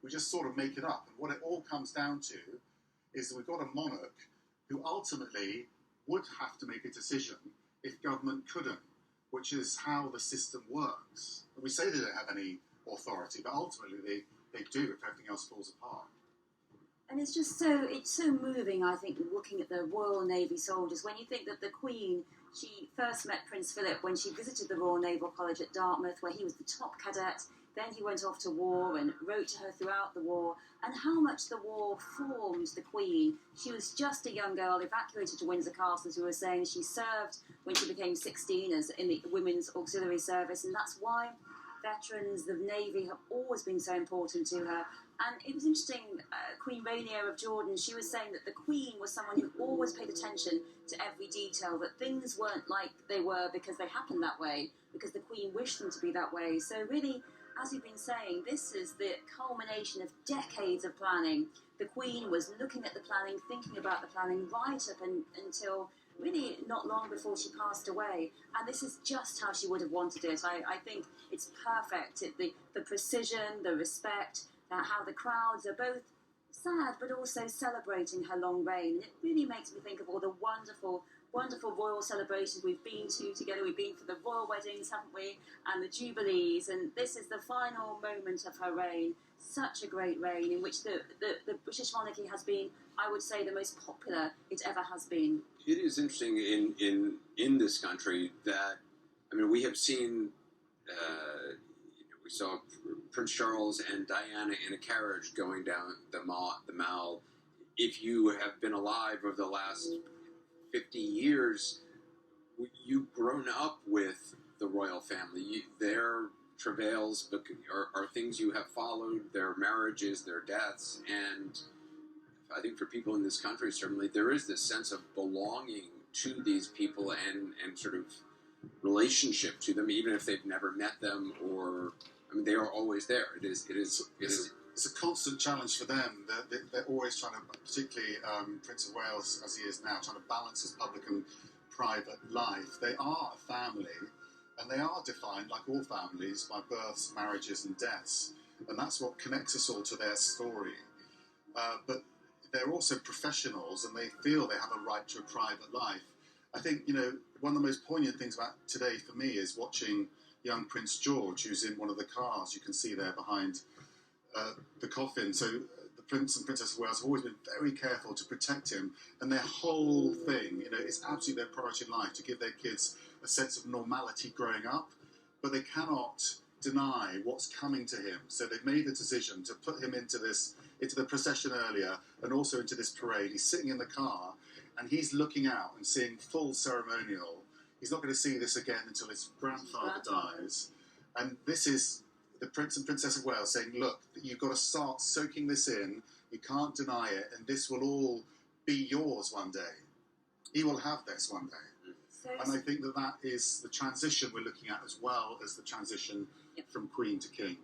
We just sort of make it up. And what it all comes down to is that we've got a monarch who ultimately would have to make a decision if government couldn't, which is how the system works. And we say they don't have any authority, but ultimately they do if everything else falls apart. And it's so moving, I think, looking at the Royal Navy soldiers. When you think that the Queen, she first met Prince Philip when she visited the Royal Naval College at Dartmouth, where he was the top cadet. Then he went off to war and wrote to her throughout the war, and how much the war formed the Queen. She was just a young girl, evacuated to Windsor Castle, as we were saying. She served when she became 16 as in the Women's Auxiliary Service, and that's why veterans, the Navy, have always been so important to her. And it was interesting, Queen Rainier of Jordan, she was saying that the Queen was someone who always paid attention to every detail, that things weren't like they were because they happened that way, because the Queen wished them to be that way. So really, as you've been saying, this is the culmination of decades of planning. The Queen was looking at the planning, thinking about the planning right up until really not long before she passed away. And this is just how she would have wanted it. I think it's perfect. The precision, the respect, how the crowds are both sad but also celebrating her long reign. It really makes me think of all the wonderful royal celebrations we've been to together. We've been for the royal weddings, haven't we, and the jubilees, and this is the final moment of her reign. Such a great reign in which the British monarchy has been, I would say, the most popular it ever has been. It is interesting in this country that, I mean, we have seen, we saw Prince Charles and Diana in a carriage going down the Mall. If you have been alive over the last 50 years, you've grown up with the royal family. Their travails are things you have followed, their marriages, their deaths, and I think for people in this country, certainly, there is this sense of belonging to these people and sort of relationship to them, even if they've never met them, or, I mean, they are always there. It's a constant challenge for them. They're always trying to, particularly Prince of Wales, as he is now, trying to balance his public and private life. They are a family, and they are defined, like all families, by births, marriages, and deaths. And that's what connects us all to their story. But they're also professionals, and they feel they have a right to a private life. I think, one of the most poignant things about today for me is watching young Prince George, who's in one of the cars you can see there behind the coffin. So the Prince and Princess of Wales have always been very careful to protect him, and their whole thing, is absolutely their priority in life, to give their kids a sense of normality growing up, but they cannot deny what's coming to him. So they've made the decision to put him into the procession earlier, and also into this parade. He's sitting in the car, and he's looking out and seeing full ceremonial. He's not going to see this again until his grandfather dies. And this is the Prince and Princess of Wales saying, look, you've got to start soaking this in. You can't deny it, and this will all be yours one day. He will have this one day. And I think that is the transition we're looking at, as well as the transition from Queen to King.